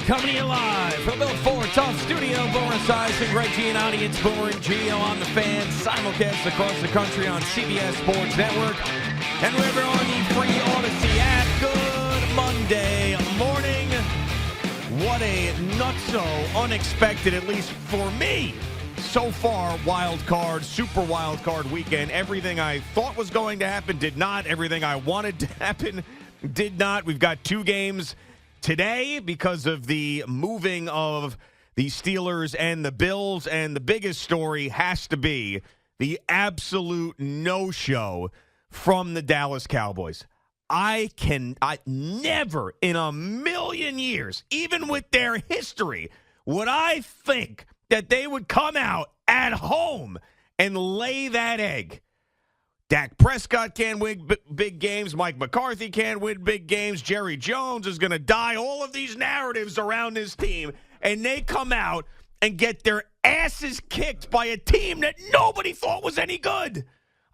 coming to you live from the Fort Tough Studio. Boomer Esiason, Greg Giannotti, it's Boomer and Gio on the Fan. Simulcast across the country on CBS Sports Network. And we're on the free Odyssey app. Good Monday morning. What a nutso, unexpected, at least for me, so far, super wild card weekend. Everything I thought was going to happen did not. Everything I wanted to happen did not. We've got two games today because of the moving of the Steelers and the Bills, and the biggest story has to be the absolute no-show from the Dallas Cowboys. I never in a million years, even with their history, would I think that they would come out at home and lay that egg. Dak Prescott can't win big games. Mike McCarthy can't win big games. Jerry Jones is going to die. All of these narratives around this team, and they come out and get their asses kicked by a team that nobody thought was any good.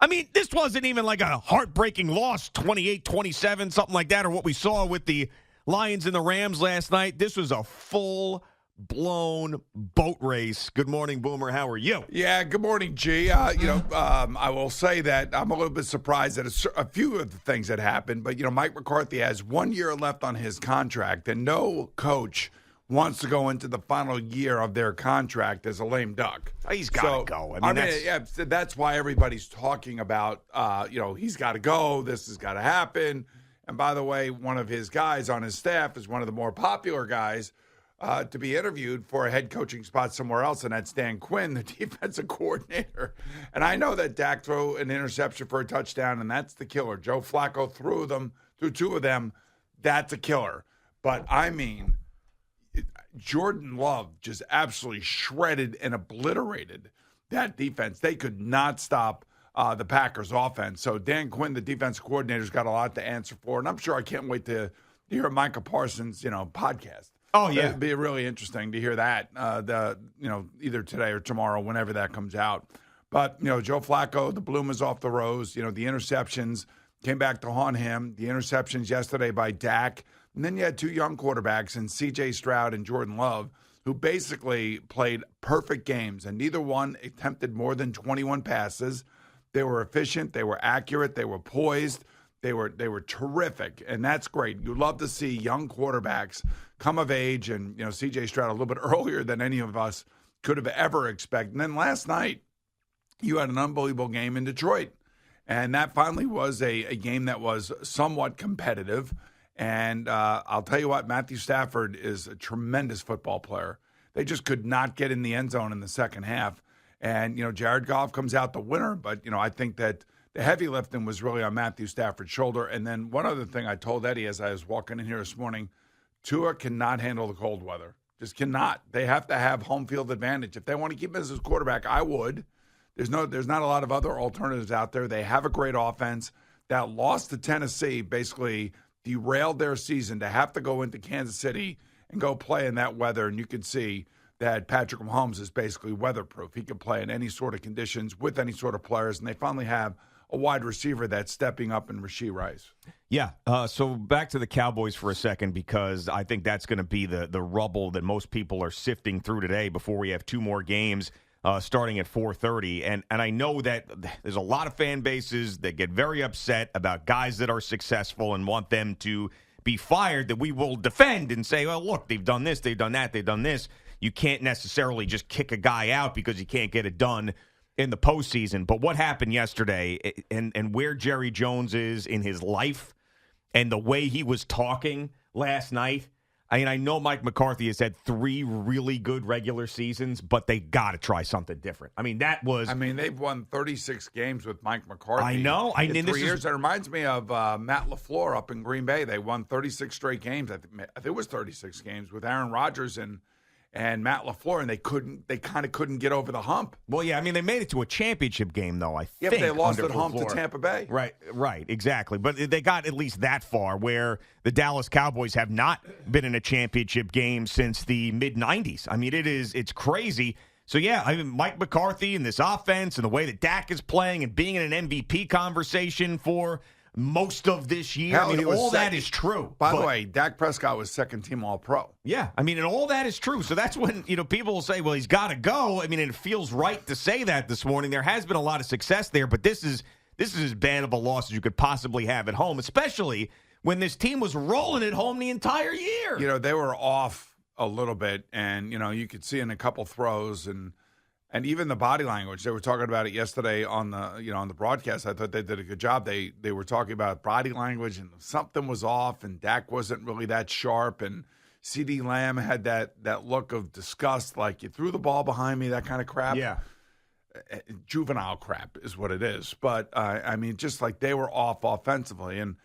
I mean, this wasn't even like a heartbreaking loss, 28-27, something like that, or what we saw with the Lions and the Rams last night. This was a full-blown boat race. Good morning, Boomer. How are you? Yeah, good morning, G. I will say that I'm a little bit surprised at a few of the things that happened. But, Mike McCarthy has 1 year left on his contract, and no coach wants to go into the final year of their contract as a lame duck. He's got to go. That's why everybody's talking about, he's got to go. This has got to happen. And by the way, one of his guys on his staff is one of the more popular guys to be interviewed for a head coaching spot somewhere else, and that's Dan Quinn, the defensive coordinator. And I know that Dak threw an interception for a touchdown, and that's the killer. Joe Flacco threw two of them. That's a killer. But, I mean, Jordan Love just absolutely shredded and obliterated that defense. They could not stop the Packers' offense. So Dan Quinn, the defensive coordinator, has got a lot to answer for, and I'm sure I can't wait to hear Micah Parsons' podcast. Oh, yeah. It'd be really interesting to hear that, either today or tomorrow, whenever that comes out. But, Joe Flacco, the bloom is off the rose. The interceptions came back to haunt him. The interceptions yesterday by Dak. And then you had two young quarterbacks in C.J. Stroud and Jordan Love, who basically played perfect games, and neither one attempted more than 21 passes. They were efficient. They were accurate. They were poised. They were terrific, and that's great. You love to see young quarterbacks come of age, and C.J. Stroud a little bit earlier than any of us could have ever expected. And then last night, you had an unbelievable game in Detroit, and that finally was a game that was somewhat competitive. And I'll tell you what, Matthew Stafford is a tremendous football player. They just could not get in the end zone in the second half. And, Jared Goff comes out the winner, but, I think that the heavy lifting was really on Matthew Stafford's shoulder. And then one other thing I told Eddie as I was walking in here this morning, Tua cannot handle the cold weather. Just cannot. They have to have home field advantage. If they want to keep him as his quarterback, I would. There's not a lot of other alternatives out there. They have a great offense. That loss to Tennessee basically derailed their season to have to go into Kansas City and go play in that weather. And you can see that Patrick Mahomes is basically weatherproof. He can play in any sort of conditions with any sort of players. And they finally have a wide receiver that's stepping up in Rashee Rice. Yeah, so back to the Cowboys for a second, because I think that's going to be the rubble that most people are sifting through today before we have two more games starting at 4:30. And I know that there's a lot of fan bases that get very upset about guys that are successful and want them to be fired, that we will defend and say, well, look, they've done this, they've done that, they've done this. You can't necessarily just kick a guy out because you can't get it done in the postseason. But what happened yesterday, and where Jerry Jones is in his life and the way he was talking last night, I mean, I know Mike McCarthy has had 3 really good regular seasons, but they got to try something different. I mean, they've won 36 games with Mike McCarthy. I know. In 3 years. That reminds me of Matt LaFleur up in Green Bay. They won 36 straight games. I think it was 36 games with Aaron Rodgers and Matt LaFleur, and they kind of couldn't get over the hump. Well, yeah, I mean, they made it to a championship game, though, I think. Yeah, but they lost at home to Tampa Bay. Right, exactly. But they got at least that far, where the Dallas Cowboys have not been in a championship game since the mid-'90s. I mean, it's crazy. So, yeah, I mean, Mike McCarthy and this offense and the way that Dak is playing and being in an MVP conversation for most of this year. Hell, I mean, all that is true. By the way, Dak Prescott was second-team All-Pro. Yeah, I mean, and all that is true. So that's when, people will say, well, he's got to go. I mean, it feels right to say that this morning. There has been a lot of success there, but this is as bad of a loss as you could possibly have at home, especially when this team was rolling at home the entire year. They were off a little bit, and, you could see in a couple throws and even the body language. They were talking about it yesterday on the on the broadcast. I thought they did a good job. They were talking about body language, and something was off, and Dak wasn't really that sharp, and CeeDee Lamb had that look of disgust, like, you threw the ball behind me, that kind of crap. Yeah. Juvenile crap is what it is. But, I mean, just like they were off offensively. And,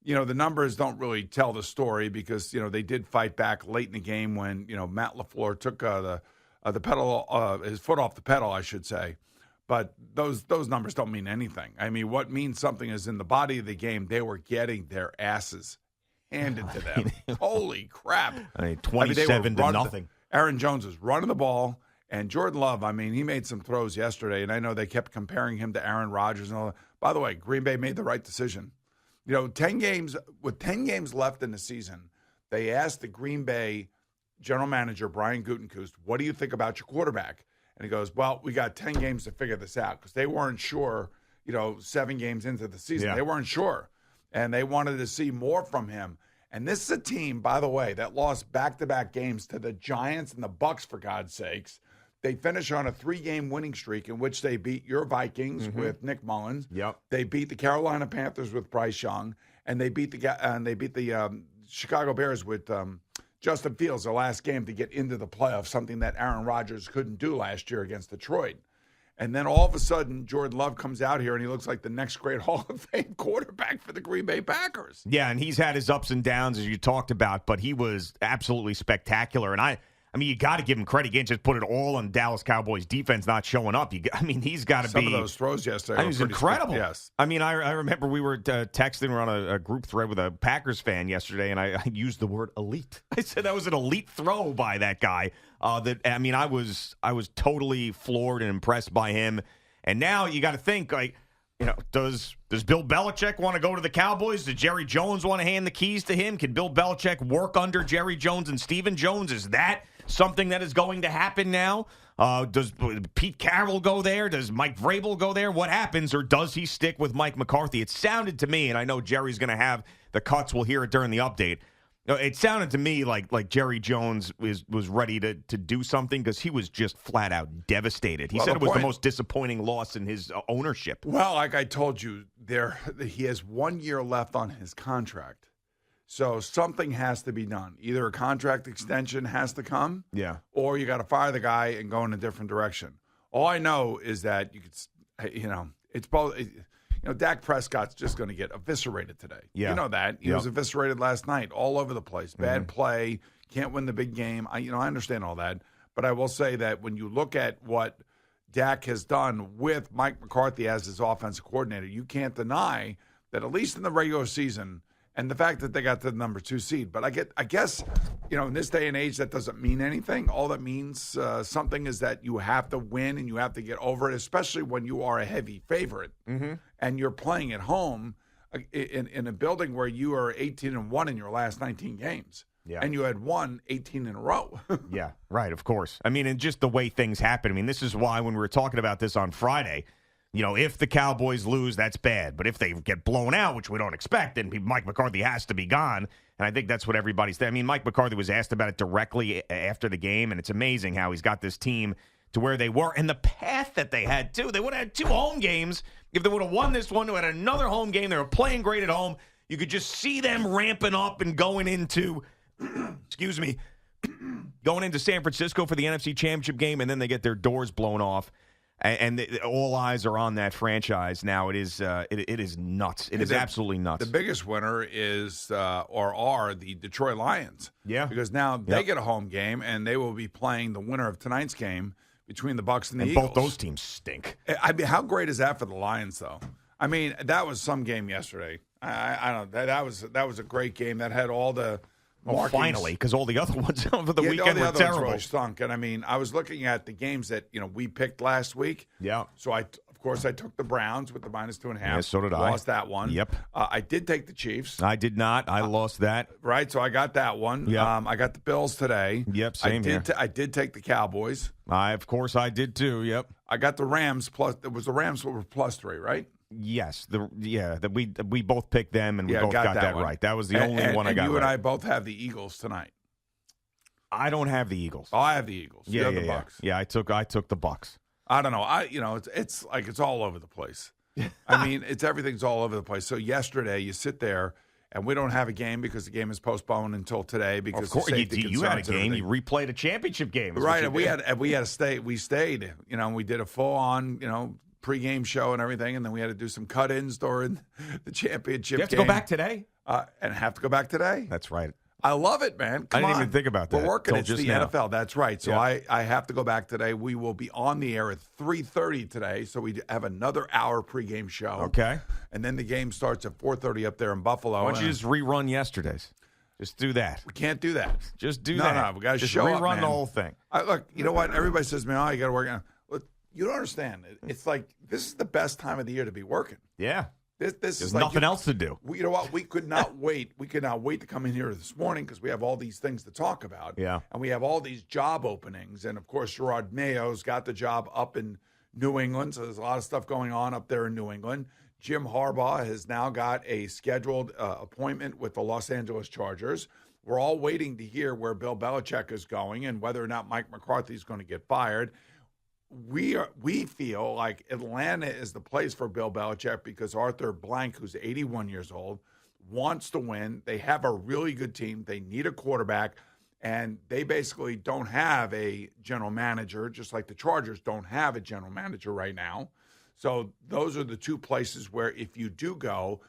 the numbers don't really tell the story because, they did fight back late in the game when, Matt LaFleur took the pedal, his foot off the pedal, I should say. But those numbers don't mean anything. I mean, what means something is in the body of the game, they were getting their asses handed to them. Holy crap. 27 to nothing. Aaron Jones was running the ball, and Jordan Love, I mean, he made some throws yesterday, and I know they kept comparing him to Aaron Rodgers and all that. By the way, Green Bay made the right decision. 10 games left in the season, they asked the Green Bay general manager, Brian Gutekunst, what do you think about your quarterback? And he goes, well, we got 10 games to figure this out because they weren't sure, 7 games into the season. Yeah. They weren't sure, and they wanted to see more from him. And this is a team, by the way, that lost back-to-back games to the Giants and the Bucs, for God's sakes. They finished on a 3-game winning streak in which they beat your Vikings with Nick Mullins. Yep. They beat the Carolina Panthers with Bryce Young, and they beat the Chicago Bears with Justin Fields, the last game to get into the playoffs, something that Aaron Rodgers couldn't do last year against Detroit. And then all of a sudden, Jordan Love comes out here, and he looks like the next great Hall of Fame quarterback for the Green Bay Packers. Yeah, and he's had his ups and downs, as you talked about, but he was absolutely spectacular. And I mean, you got to give him credit. You can't just put it all on Dallas Cowboys defense not showing up. He's got to be. Some of those throws yesterday. He was incredible. Yes. I mean, I remember we were texting. We were on a group thread with a Packers fan yesterday, and I used the word elite. I said that was an elite throw by that guy. I was totally floored and impressed by him. And now you got to think, does Bill Belichick want to go to the Cowboys? Does Jerry Jones want to hand the keys to him? Can Bill Belichick work under Jerry Jones and Stephen Jones? Is that something that is going to happen now? Does Pete Carroll go there? Does Mike Vrabel go there? What happens, or does he stick with Mike McCarthy? It sounded to me, and I know Jerry's going to have the cuts. We'll hear it during the update. It sounded to me like Jerry Jones was ready to do something because he was just flat out devastated. He said it was the most disappointing loss in his ownership. Well, like I told you, he has 1 year left on his contract. So something has to be done. Either a contract extension has to come, or you got to fire the guy and go in a different direction. All I know is that it's both. Dak Prescott's just going to get eviscerated today. Yeah. You know that. He was eviscerated last night all over the place. Bad play, can't win the big game. I understand all that. But I will say that when you look at what Dak has done with Mike McCarthy as his offensive coordinator, you can't deny that at least in the regular season, and the fact that they got to the number 2 seed. But I guess, in this day and age, that doesn't mean anything. All that means something is that you have to win and you have to get over it, especially when you are a heavy favorite and you're playing at home in a building where you are 18-1 in your last 19 games. Yeah. And you had won 18 in a row. Yeah, right, of course. I mean, and just the way things happen. I mean, this is why when we were talking about this on Friday, if the Cowboys lose, that's bad. But if they get blown out, which we don't expect, then Mike McCarthy has to be gone. And I think that's what everybody's saying. I mean, Mike McCarthy was asked about it directly after the game, and it's amazing how he's got this team to where they were and the path that they had, too. They would have had 2 home games. If they would have won this one, they had another home game. They were playing great at home. You could just see them ramping up and going into, going into San Francisco for the NFC Championship game, and then they get their doors blown off. And all eyes are on that franchise now. It is nuts. It is absolutely nuts. The biggest winner is are the Detroit Lions. Yeah, because now they get a home game, and they will be playing the winner of tonight's game between the Bucs and the Eagles. Both those teams stink. I mean, how great is that for the Lions, though? I mean, that was some game yesterday. I don't know. That was a great game that had all the. Well, finally, because all the other ones over the weekend were terrible. Really stunk. And I mean, I was looking at the games that we picked last week. Yeah. So of Of course, I took the Browns with the -2.5. Yeah, so did I. Lost that one. Yep. I did take the Chiefs. I did not. I lost that. Right, so I got that one. Yep. I got the Bills today. Yep, same here. I did take the Cowboys. Of course, I did too. Yep. I got the Rams plus. It was the Rams were +3, right? Yes. That we both picked them and we Yeah, both got that one. right. That was the only one I got you right. and I both have the Eagles tonight. I don't have the Eagles. Oh, I have the Eagles. You have the Bucks. Yeah, I took the Bucks. I don't know. It's like it's all over the place. I mean, everything's all over the place. So yesterday, you sit there, and we don't have a game because the game is postponed until today because Of course, of safety you had a concerns and game. You everything. replayed a championship game, is what Right? you And we did. had to stay. We stayed. And we did a full-on pregame show and everything, and then we had to do some cut-ins during the championship. You have to game. go back today. And have to go back today. That's right. I love it, man. Come I didn't on. even think about that We're working. till It's just the now. NFL. That's right. So Yeah. I have to go back today. We will be on the air at 3:30 today. So we have another hour pregame show. Okay. And then the game starts at 4:30 up there in Buffalo. Why don't you just rerun yesterday's? Just do that. We can't do that. Just do No, that. no, we gotta just show rerun up, man. the whole thing. Look, you know what? Everybody says, man, you got to work on. Look, you don't understand. It's like this is the best time of the year to be working. Yeah. This There's is like nothing else to do. You know what? We could not wait. We could not wait to come in here this morning because we have all these things to talk about. Yeah. And we have all these job openings. And, of course, Gerard Mayo's got the job up in New England. So there's a lot of stuff going on up there in New England. Jim Harbaugh has now got a scheduled appointment with the Los Angeles Chargers. We're all waiting to hear where Bill Belichick is going and whether or not Mike McCarthy is going to get fired. We feel like Atlanta is the place for Bill Belichick because Arthur Blank, who's 81 years old, wants to win. They have a really good team. They need a quarterback, and they basically don't have a general manager, just like the Chargers don't have a general manager right now. So those are the two places where if you do go,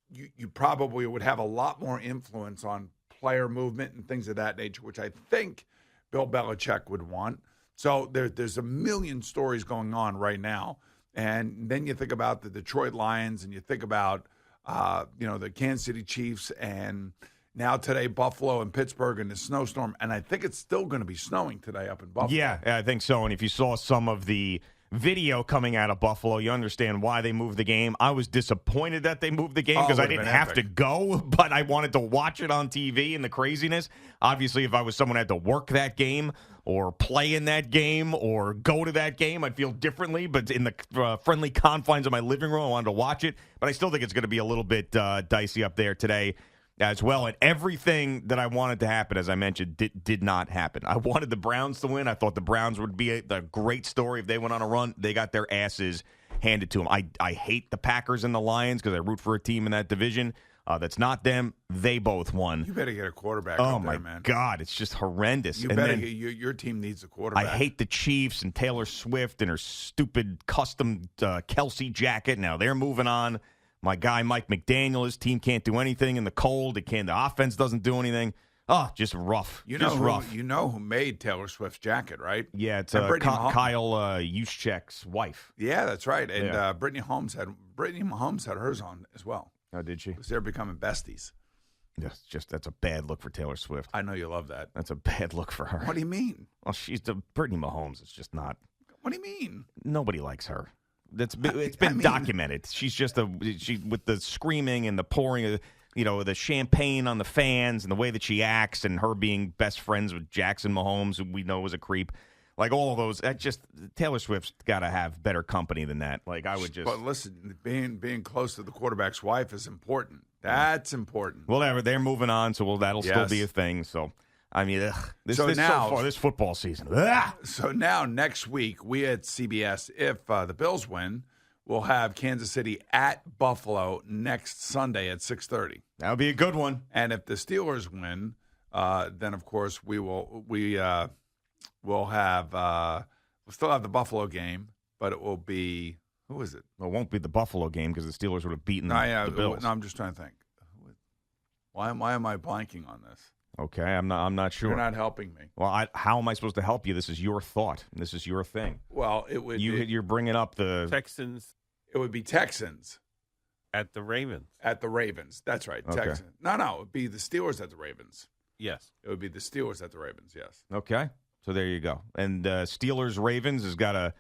you probably would have a lot more influence on player movement and things of that nature, which I think Bill Belichick would want. So there's a million stories going on right now. And then you think about the Detroit Lions and you think about, the Kansas City Chiefs and now today Buffalo and Pittsburgh and the snowstorm. And I think it's still going to be snowing today up in Buffalo. Yeah, I think so. And if you saw some of the video coming out of Buffalo, you understand why they moved the game. I was disappointed that they moved the game because I didn't have to go, but I wanted to watch it on TV and the craziness. Obviously, if I was someone who had to work that game or play in that game or go to that game, I'd feel differently. But in the friendly confines of my living room, I wanted to watch it. But I still think it's going to be a little bit dicey up there today as well. And everything that I wanted to happen, as I mentioned, did not happen. I wanted the Browns to win. I thought the Browns would be a great story if they went on a run. They got their asses handed to them. I hate the Packers and the Lions because I root for a team in that division. That's not them. They both won. You better get a quarterback Oh, up there, my man. God. It's just horrendous. You And better then get your team needs a quarterback. I hate the Chiefs and Taylor Swift and her stupid custom Kelsey jacket. Now they're moving on. My guy Mike McDaniel, his team can't do anything in the cold. The offense doesn't do anything. Oh, just rough. You just know rough. You know who made Taylor Swift's jacket, right? Yeah, it's And Brittany Mahomes. Kyle Juszczyk's wife. Yeah, that's right. And Yeah. Brittany Mahomes had hers on as well. Oh, did she? Because they're becoming besties. That's a bad look for Taylor Swift. I know you love that. That's a bad look for her. What do you mean? Well, she's the Brittany Mahomes. It's just not. What do you mean? Nobody likes her. It's been documented. She's just with the screaming and the pouring, the champagne on the fans and the way that she acts and her being best friends with Jackson Mahomes, who we know is a creep. Like all of those, Taylor Swift's got to have better company than that. Like I would just. But listen, being close to the quarterback's wife is important. That's important. Whatever, they're moving on, so that'll still Yes. be a thing. So, I mean, this football season. So now next week we at CBS, if the Bills win, we'll have Kansas City at Buffalo next Sunday at 6:30. That'll be a good one. And if the Steelers win, then of course we'll still have the Buffalo game, but it will be who is it? Well, it won't be the Buffalo game because the Steelers would have beaten the Bills. No, I'm just trying to think. Why am I blanking on this? Okay, I'm not sure. You're not helping me. Well, how am I supposed to help you? This is your thought. This is your thing. Well, it would. You're bringing up the Texans It would be Texans at the Ravens. at the Ravens. That's right, Okay. Texans. No, it would be the Steelers at the Ravens. Yes. It would be the Steelers at the Ravens. Yes. Okay, so there you go. And Steelers Ravens has got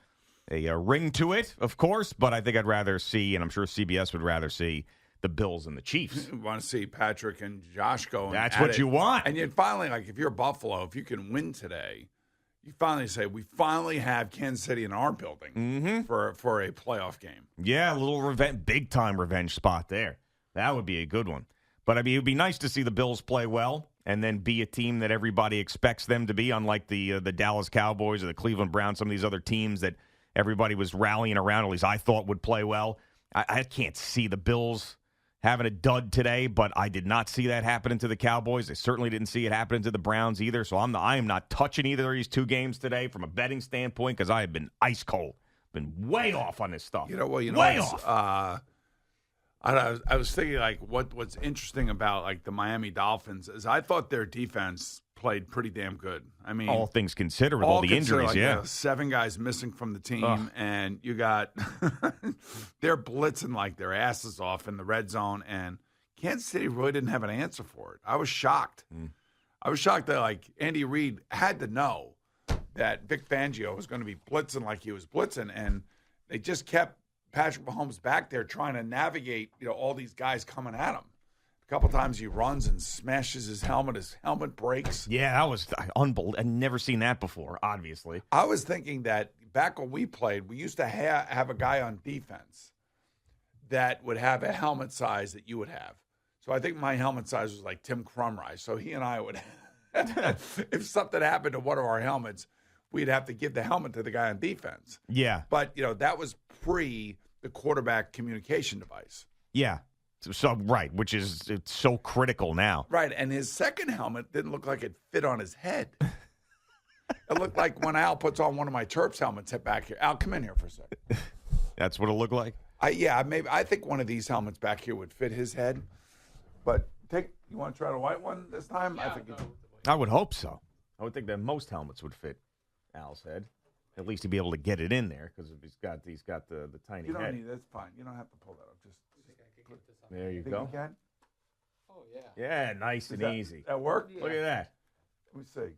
a ring to it, of course, but I think I'd rather see, and I'm sure CBS would rather see, the Bills and the Chiefs. You want to see Patrick and Josh going. That's what you want. And you'd finally, like, if you're Buffalo, if you can win today, you finally say, we finally have Kansas City in our building for a playoff game. Yeah, a little big-time revenge spot there. That would be a good one. But, I mean, it would be nice to see the Bills play well and then be a team that everybody expects them to be, unlike the Dallas Cowboys or the Cleveland Browns, some of these other teams that everybody was rallying around, at least I thought would play well. I can't see the Bills having a dud today, but I did not see that happening to the Cowboys. I certainly didn't see it happening to the Browns either, so I am not touching either of these two games today from a betting standpoint because I have been ice cold. Been way off on this stuff. Way off. I was thinking, like, what's interesting about, like, the Miami Dolphins is I thought their defense played pretty damn good. I mean, all things considered, with all the injuries, like, 7 guys missing from the team, and you got they're blitzing like their asses off in the red zone, and Kansas City really didn't have an answer for it. I was shocked. I was shocked that, like, Andy Reid had to know that Vic Fangio was going to be blitzing like he was blitzing, and they just kept Patrick Mahomes back there trying to navigate, all these guys coming at him. A couple times he runs and smashes his helmet. His helmet breaks. Yeah, that was unbelievable. I'd never seen that before, obviously. I was thinking that back when we played, we used to have a guy on defense that would have a helmet size that you would have. So I think my helmet size was like Tim Crumry. So he and I would, if something happened to one of our helmets, we'd have to give the helmet to the guy on defense. Yeah. But, that was pre the quarterback communication device. Yeah. So right, which is it's so critical now. Right, and his second helmet didn't look like it fit on his head. It looked like when Al puts on one of my Terps helmets back here. Al, come in here for a second. That's what it looked like? I think one of these helmets back here would fit his head. But you want to try the white one this time? Yeah, I would hope so. I would think that most helmets would fit Al's head. At least he'd be able to get it in there because he's got the tiny head. You don't head. need that's fine. You don't have to pull that up. Just there you think go. You can? Oh, yeah. Yeah, nice and easy. That work? Look at that. Let me see.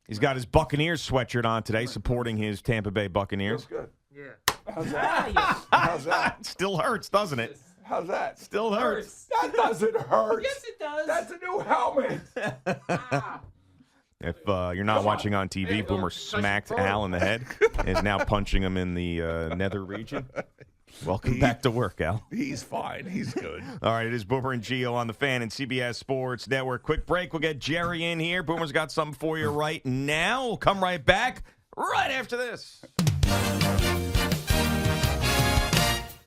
He's got his Buccaneers sweatshirt on today, supporting his Tampa Bay Buccaneers. Feels good. Yeah. How's that? How's that? Still hurts, doesn't it? How's that? Still hurts. That doesn't hurt. Yes, it does. That's a new helmet. If you're not watching on TV, Boomer smacked Al in the head and is now punching him in the nether region. Welcome back to work, Al. He's fine. He's good. All right, it is Boomer and Gio on the Fan and CBS Sports Network. Quick break. We'll get Jerry in here. Boomer's got something for you right now. We'll come right back right after this.